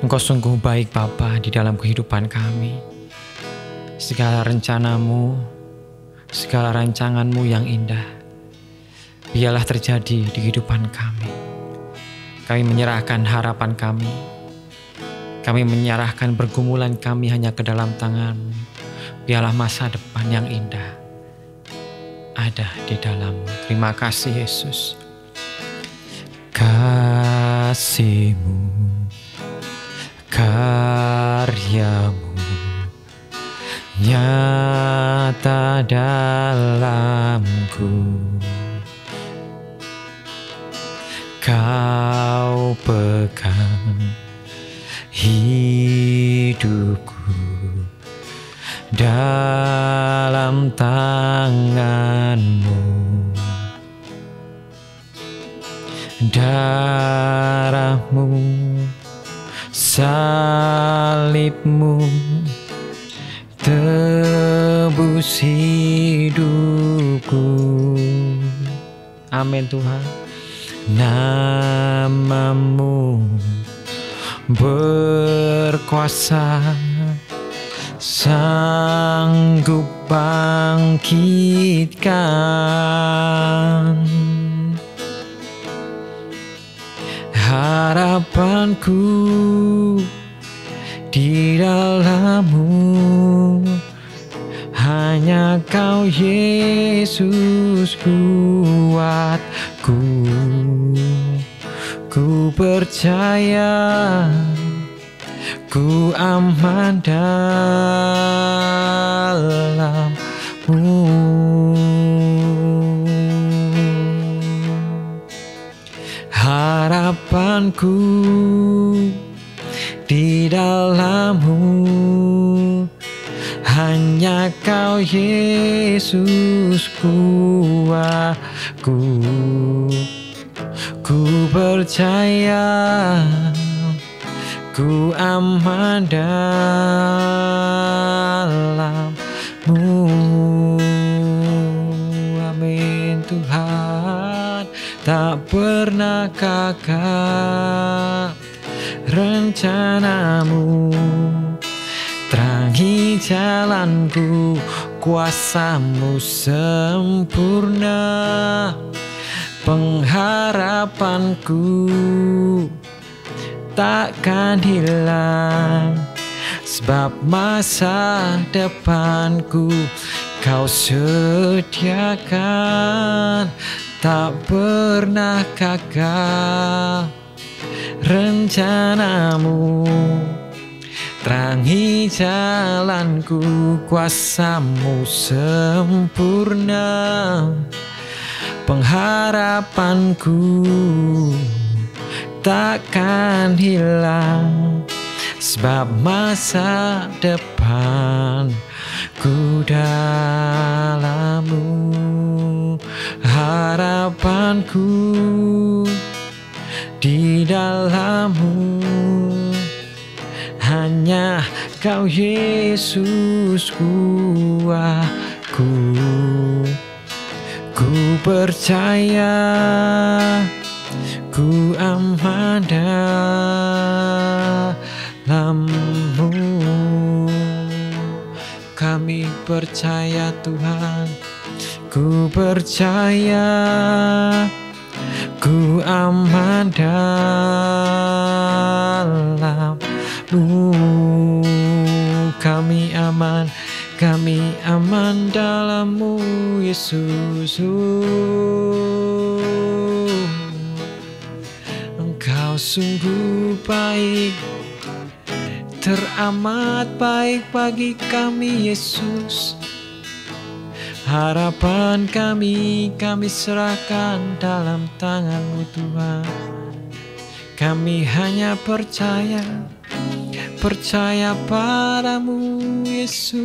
Engkau sungguh baik Bapa di dalam kehidupan kami. Segala rencanamu, segala rancanganmu yang indah, biarlah terjadi di kehidupan kami. Kami menyerahkan harapan kami. Kami menyerahkan pergumulan kami hanya ke dalam tangan-Mu. Biarlah masa depan yang indah ada di dalam-Mu. Terima kasih Yesus. Kasih-Mu, karya-Mu nyata dalamku. Kau pegang hidupku dalam tangan-Mu. Darah-Mu, salib-Mu tebus hidupku. Amin Tuhan. Nama-Mu berkuasa, sanggup bangkitkan. Harapanku di dalam-Mu, hanya Kau Yesus kuatku. Ku percaya, ku aman dalam-Mu. Harapanku di dalam-Mu, hanya Kau Yesus kuatku. Ku percaya, ku aman dalam-Mu. Amin Tuhan. Tak pernah gagal rencana-Mu, terangi jalanku, kuasa-Mu sempurna. Pengharapanku takkan hilang, sebab masa depanku Kau sediakan. Tak pernah gagal rencana-Mu, terangi jalanku, kuasa-Mu sempurna. Pengharapanku takkan hilang, sebab masa depanku dalam-Mu. Harapanku di dalam-Mu, hanya Kau Yesus kuatku. Ku percaya, ku aman dalam-Mu. Kami percaya Tuhan, ku percaya, ku aman dalam-Mu. Kami aman dalam-Mu Yesus. Engkau sungguh baik, teramat baik bagi kami Yesus. Harapan kami serahkan dalam tangan-Mu Tuhan. Kami hanya percaya padamu Yesus.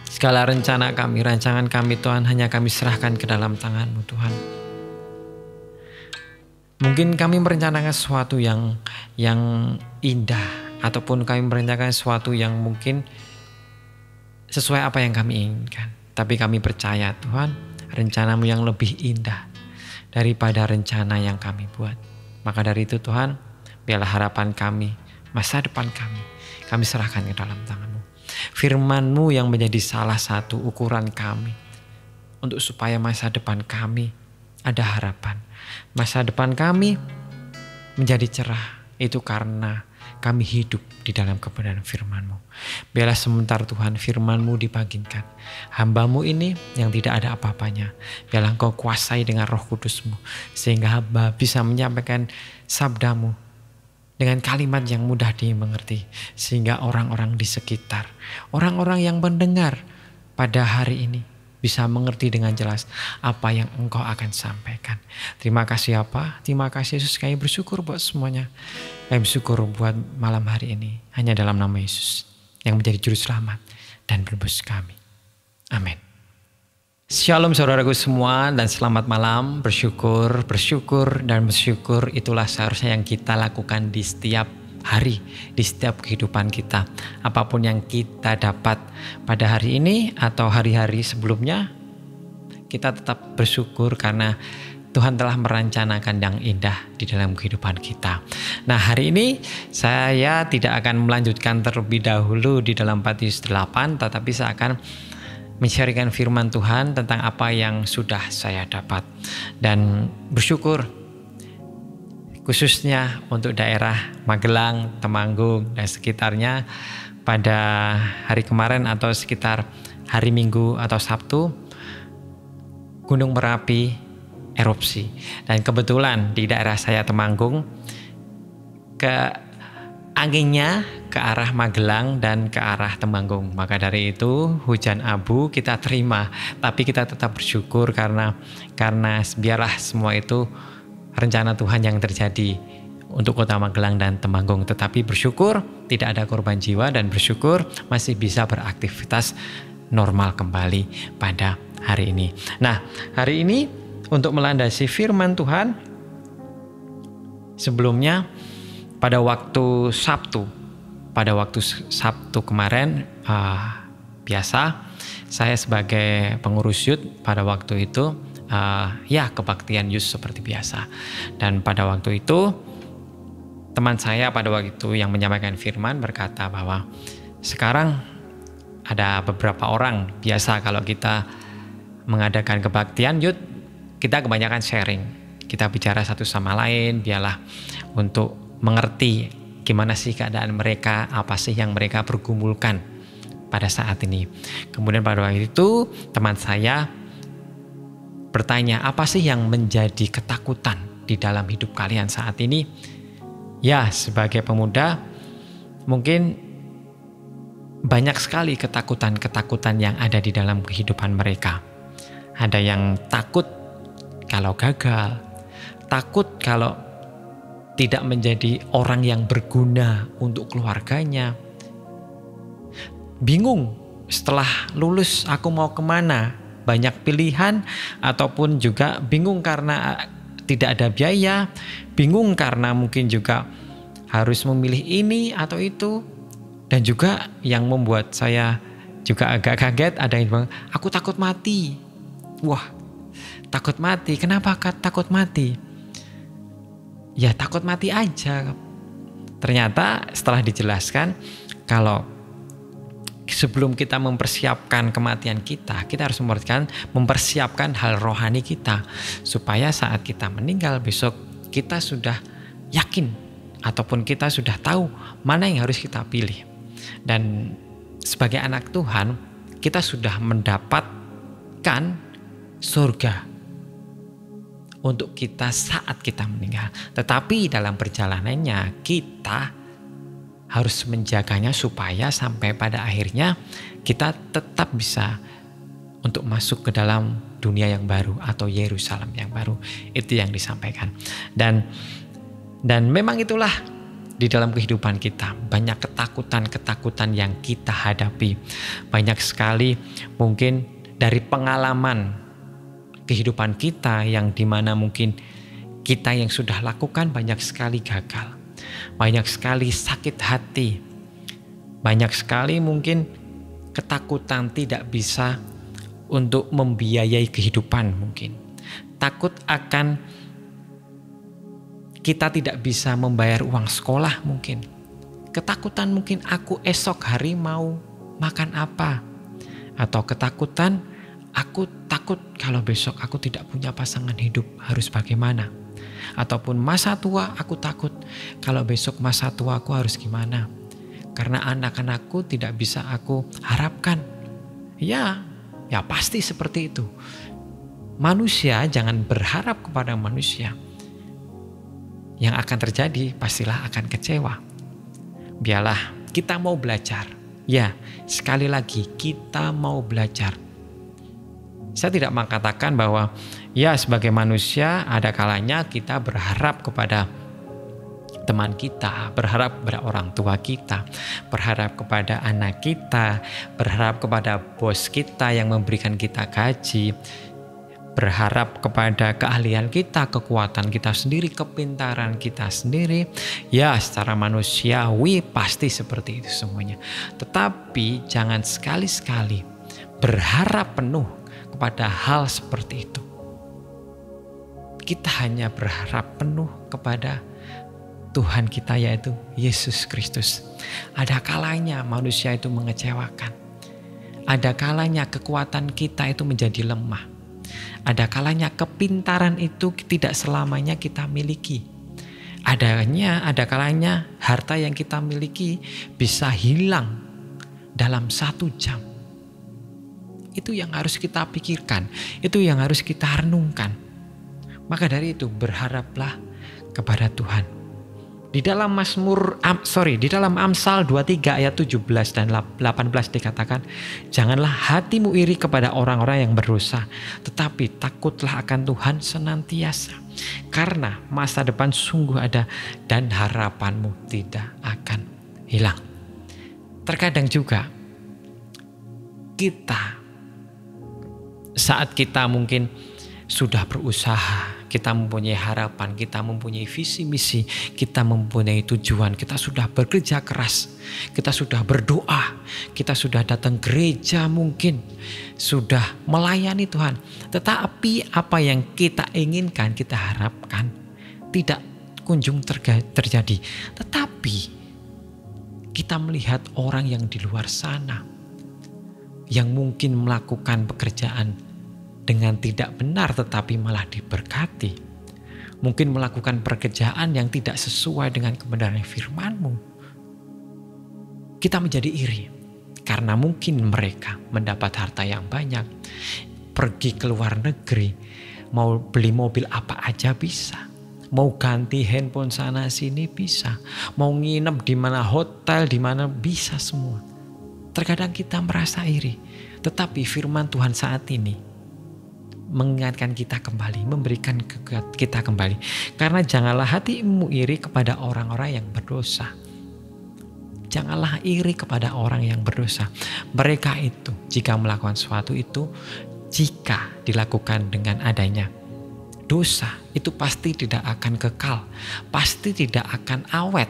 Segala rencana kami, rancangan kami Tuhan, hanya kami serahkan ke dalam tangan-Mu Tuhan. Mungkin kami merencanakan sesuatu yang indah, ataupun kami merencanakan sesuatu yang mungkin sesuai apa yang kami inginkan. Tapi kami percaya Tuhan, rencana-Mu yang lebih indah daripada rencana yang kami buat. Maka dari itu Tuhan, biarlah harapan kami, masa depan kami serahkan ke dalam tangan-Mu. Firman-Mu yang menjadi salah satu ukuran kami untuk supaya masa depan kami ada harapan. Masa depan kami menjadi cerah, itu karena kami hidup di dalam kebenaran firman-Mu. Biarlah sebentar Tuhan firman-Mu dibagikan. Hamba-Mu ini yang tidak ada apa-apanya, biarlah Engkau kuasai dengan Roh Kudus-Mu, sehingga hamba bisa menyampaikan sabda-Mu dengan kalimat yang mudah dimengerti, sehingga orang-orang di sekitar, orang-orang yang mendengar pada hari ini bisa mengerti dengan jelas apa yang Engkau akan sampaikan. Terima kasih Bapa, terima kasih Yesus, kami bersyukur buat semuanya. Kami bersyukur buat malam hari ini, hanya dalam nama Yesus yang menjadi juru selamat dan penebus kami. Amin. Shalom saudaraku semua dan selamat malam. Bersyukur dan bersyukur itulah seharusnya yang kita lakukan di setiap hari, di setiap kehidupan kita. Apapun yang kita dapat pada hari ini atau hari-hari sebelumnya, kita tetap bersyukur karena Tuhan telah merencanakan yang indah di dalam kehidupan kita. Nah, hari ini saya tidak akan melanjutkan terlebih dahulu di dalam Matius 8, tetapi saya akan men-sharingkan firman Tuhan tentang apa yang sudah saya dapat. Dan bersyukur khususnya untuk daerah Magelang, Temanggung, dan sekitarnya pada hari kemarin atau sekitar hari Minggu atau Sabtu, Gunung Merapi erupsi. Dan kebetulan di daerah saya Temanggung, anginnya ke arah Magelang dan ke arah Temanggung. Maka dari itu hujan abu kita terima, tapi kita tetap bersyukur karena biarlah semua itu rencana Tuhan yang terjadi untuk kota Magelang dan Temanggung. Tetapi bersyukur tidak ada korban jiwa dan bersyukur masih bisa beraktivitas normal kembali pada hari ini. Nah, hari ini untuk melandasi firman Tuhan, sebelumnya pada waktu Sabtu kemarin, biasa saya sebagai pengurus youth pada waktu itu kebaktian youth seperti biasa. Dan pada waktu itu teman saya pada waktu itu yang menyampaikan firman berkata bahwa sekarang ada beberapa orang, biasa kalau kita mengadakan kebaktian youth, kita kebanyakan sharing, kita bicara satu sama lain, biarlah untuk mengerti gimana sih keadaan mereka, apa sih yang mereka pergumulkan pada saat ini. Kemudian pada waktu itu teman saya bertanya, apa sih yang menjadi ketakutan di dalam hidup kalian saat ini? Ya, sebagai pemuda mungkin banyak sekali ketakutan-ketakutan yang ada di dalam kehidupan mereka. Ada yang takut kalau gagal, takut kalau tidak menjadi orang yang berguna untuk keluarganya. Bingung setelah lulus aku mau kemana, banyak pilihan, ataupun juga bingung karena tidak ada biaya, bingung karena mungkin juga harus memilih ini atau itu. Dan juga yang membuat saya juga agak kaget, ada yang bilang, aku takut mati. Wah, takut mati, kenapa takut mati? Ya takut mati aja. Ternyata setelah dijelaskan kalau sebelum kita mempersiapkan kematian kita harus mempersiapkan hal rohani kita, supaya saat kita meninggal besok kita sudah yakin ataupun kita sudah tahu mana yang harus kita pilih. Dan sebagai anak Tuhan kita sudah mendapatkan surga untuk kita saat kita meninggal. Tetapi dalam perjalanannya kita harus menjaganya supaya sampai pada akhirnya kita tetap bisa untuk masuk ke dalam dunia yang baru atau Yerusalem yang baru. Itu yang disampaikan. Dan memang itulah di dalam kehidupan kita banyak ketakutan-ketakutan yang kita hadapi. Banyak sekali mungkin dari pengalaman kehidupan kita yang dimana mungkin kita yang sudah lakukan banyak sekali gagal, banyak sekali sakit hati, banyak sekali mungkin ketakutan tidak bisa untuk membiayai kehidupan mungkin. takut akan kita tidak bisa membayar uang sekolah mungkin. Ketakutan mungkin aku esok hari mau makan apa. Atau ketakutan aku takut kalau besok aku tidak punya pasangan hidup harus bagaimana. Ataupun masa tua aku takut kalau besok masa tua aku harus gimana. Karena anak-anakku tidak bisa aku harapkan. Ya pasti seperti itu. Manusia jangan berharap kepada manusia. Yang akan terjadi pastilah akan kecewa. Biarlah kita mau belajar. Ya, sekali lagi kita mau belajar. Saya tidak mengatakan bahwa ya sebagai manusia ada kalanya kita berharap kepada teman kita, berharap kepada orang tua kita, berharap kepada anak kita, berharap kepada bos kita yang memberikan kita gaji, berharap kepada keahlian kita, kekuatan kita sendiri, kepintaran kita sendiri. Ya, secara manusiawi pasti seperti itu semuanya. Tetapi jangan sekali-sekali berharap penuh kepada hal seperti itu. Kita hanya berharap penuh kepada Tuhan kita, yaitu Yesus Kristus. Ada kalanya manusia itu mengecewakan. Ada kalanya kekuatan kita itu menjadi lemah. Ada kalanya kepintaran itu tidak selamanya kita miliki. Ada kalanya harta yang kita miliki bisa hilang dalam 1 jam. Itu yang harus kita pikirkan. Itu yang harus kita renungkan. Maka dari itu berharaplah kepada Tuhan. Di dalam di dalam Amsal 23 ayat 17 dan 18 dikatakan, janganlah hatimu iri kepada orang-orang yang berdosa, tetapi takutlah akan Tuhan senantiasa. Karena masa depan sungguh ada dan harapanmu tidak akan hilang. Terkadang juga kita, saat kita mungkin sudah berusaha, kita mempunyai harapan, kita mempunyai visi misi, kita mempunyai tujuan, kita sudah bekerja keras, kita sudah berdoa, kita sudah datang gereja mungkin, sudah melayani Tuhan. Tetapi apa yang kita inginkan, kita harapkan tidak kunjung terjadi. Tetapi kita melihat orang yang di luar sana yang mungkin melakukan pekerjaan dengan tidak benar tetapi malah diberkati. Mungkin melakukan pekerjaan yang tidak sesuai dengan kebenaran firman-Mu. Kita menjadi iri karena mungkin mereka mendapat harta yang banyak, pergi ke luar negeri, mau beli mobil apa aja bisa, mau ganti handphone sana sini bisa, mau nginep di mana hotel di mana bisa semua. Terkadang kita merasa iri, tetapi firman Tuhan saat ini mengingatkan kita kembali, memberikan kita kembali. Karena janganlah hatimu iri kepada orang-orang yang berdosa. Janganlah iri kepada orang yang berdosa. Mereka itu jika melakukan sesuatu itu, jika dilakukan dengan adanya dosa, itu pasti tidak akan kekal, pasti tidak akan awet.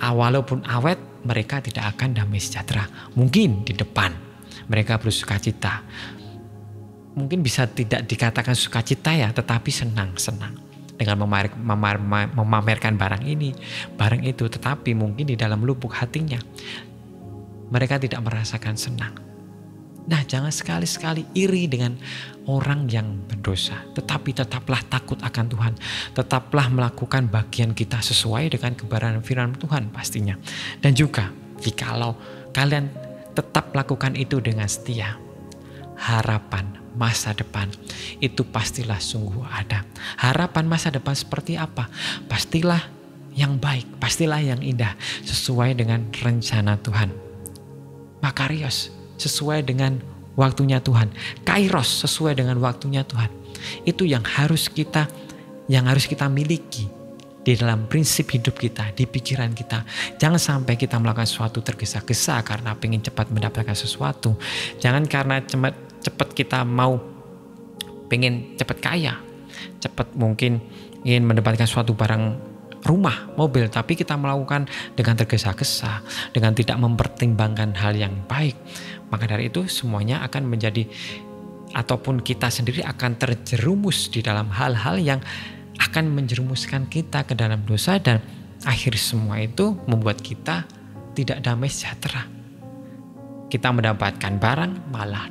Walaupun awet, mereka tidak akan damai sejahtera. Mungkin di depan mereka bersukacita. Mungkin bisa tidak dikatakan sukacita ya, tetapi senang-senang dengan memamerkan barang ini, barang itu. Tetapi mungkin di dalam lubuk hatinya mereka tidak merasakan senang. Nah, jangan sekali-sekali iri dengan orang yang berdosa. Tetapi tetaplah takut akan Tuhan. Tetaplah melakukan bagian kita sesuai dengan kebenaran firman Tuhan pastinya. Dan juga jikalau kalian tetap lakukan itu dengan setia, harapan masa depan itu pastilah sungguh ada. Harapan masa depan seperti apa? Pastilah yang baik, pastilah yang indah, sesuai dengan rencana Tuhan. Makarios, sesuai dengan waktunya Tuhan. Kairos, sesuai dengan waktunya Tuhan. Itu yang harus kita miliki di dalam prinsip hidup kita, di pikiran kita. Jangan sampai kita melakukan sesuatu tergesa-gesa karena pengen cepat mendapatkan sesuatu. Jangan karena cepat kita mau pengen cepat kaya, cepat mungkin ingin mendapatkan suatu barang, rumah, mobil, tapi kita melakukan dengan tergesa-gesa, dengan tidak mempertimbangkan hal yang baik. Maka dari itu semuanya akan menjadi ataupun kita sendiri akan terjerumus di dalam hal-hal yang akan menjerumuskan kita ke dalam dosa, dan akhir semua itu membuat kita tidak damai sejahtera. Kita mendapatkan barang, malah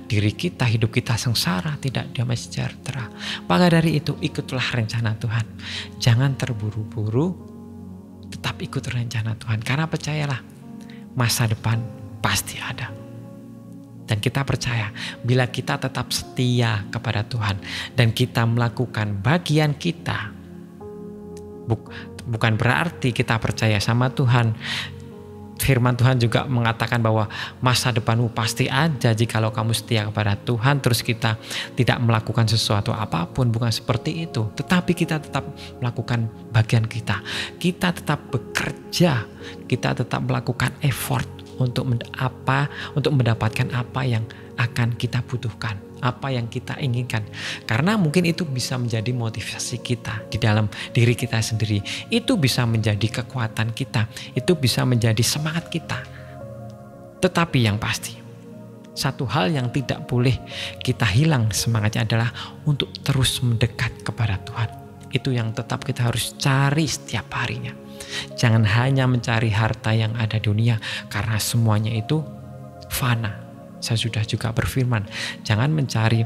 diri kita, hidup kita sengsara, tidak damai sejahtera. Maka dari itu ikutlah rencana Tuhan. Jangan terburu-buru, tetap ikut rencana Tuhan. Karena percayalah, masa depan pasti ada. Dan kita percaya bila kita tetap setia kepada Tuhan dan kita melakukan bagian kita, bukan berarti kita percaya sama Tuhan. Firman Tuhan juga mengatakan bahwa masa depanmu pasti ada jikalau kamu setia kepada Tuhan, terus kita tidak melakukan sesuatu apapun. Bukan seperti itu, tetapi kita tetap melakukan bagian kita. Kita tetap bekerja, kita tetap melakukan effort untuk mendapatkan apa yang akan kita butuhkan, apa yang kita inginkan. Karena mungkin itu bisa menjadi motivasi kita di dalam diri kita sendiri. Itu bisa menjadi kekuatan kita, itu bisa menjadi semangat kita. Tetapi yang pasti, satu hal yang tidak boleh kita hilang semangatnya adalah untuk terus mendekat kepada Tuhan. Itu yang tetap kita harus cari setiap harinya. Jangan hanya mencari harta yang ada di dunia, karena semuanya itu fana. Saya sudah juga berfirman, jangan mencari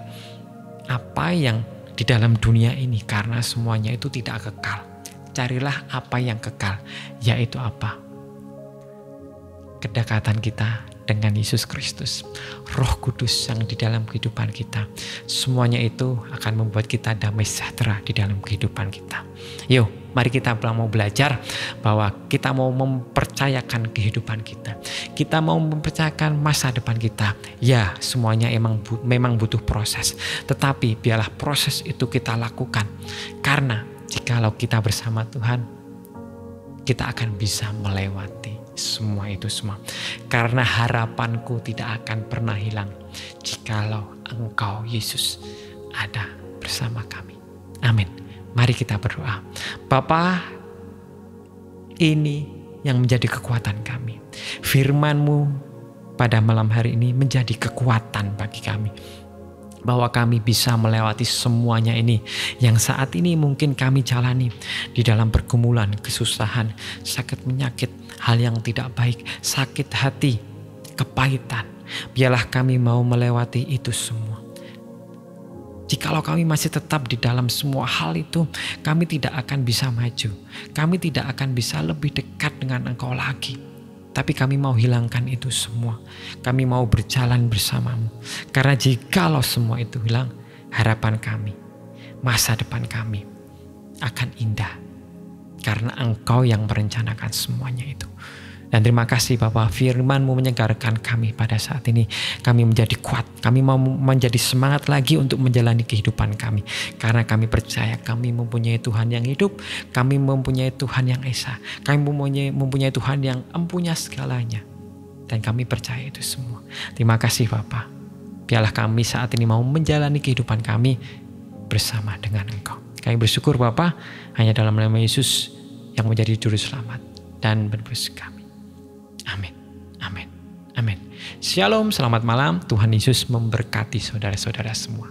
apa yang di dalam dunia ini, karena semuanya itu tidak kekal. Carilah apa yang kekal, yaitu apa? Kedekatan kita dengan Yesus Kristus, Roh Kudus yang di dalam kehidupan kita. Semuanya itu akan membuat kita damai sejahtera di dalam kehidupan kita. Yuk, mari kita mau belajar bahwa kita mau mempercayakan kehidupan kita. Kita mau mempercayakan masa depan kita. Ya, semuanya memang butuh proses. Tetapi biarlah proses itu kita lakukan. Karena jikalau kita bersama Tuhan, kita akan bisa melewati semua itu semua. Karena harapanku tidak akan pernah hilang jikalau Engkau Yesus ada bersama kami. Amin. Mari kita berdoa. Bapa, ini yang menjadi kekuatan kami. Firman-Mu pada malam hari ini menjadi kekuatan bagi kami, bahwa kami bisa melewati semuanya ini yang saat ini mungkin kami jalani di dalam pergumulan, kesusahan, sakit menyakit, hal yang tidak baik, sakit hati, kepahitan. Biarlah kami mau melewati itu semua. Jikalau kami masih tetap di dalam semua hal itu, kami tidak akan bisa maju. Kami tidak akan bisa lebih dekat dengan Engkau lagi. Tapi kami mau hilangkan itu semua. Kami mau berjalan bersama-Mu. Karena jikalau semua itu hilang, harapan kami, masa depan kami akan indah. Karena Engkau yang merencanakan semuanya itu. Dan terima kasih Bapa, firman-Mu menyegarkan kami pada saat ini. Kami menjadi kuat, kami mau menjadi semangat lagi untuk menjalani kehidupan kami. Karena kami percaya kami mempunyai Tuhan yang hidup, kami mempunyai Tuhan yang esa, kami mempunyai Tuhan yang empunya segalanya. Dan kami percaya itu semua. Terima kasih Bapa. Biarlah kami saat ini mau menjalani kehidupan kami bersama dengan Engkau. Kami bersyukur Bapa, hanya dalam nama Yesus yang menjadi juru selamat dan penebus kami. Amin, amin, amin. Shalom, selamat malam. Tuhan Yesus memberkati saudara-saudara semua.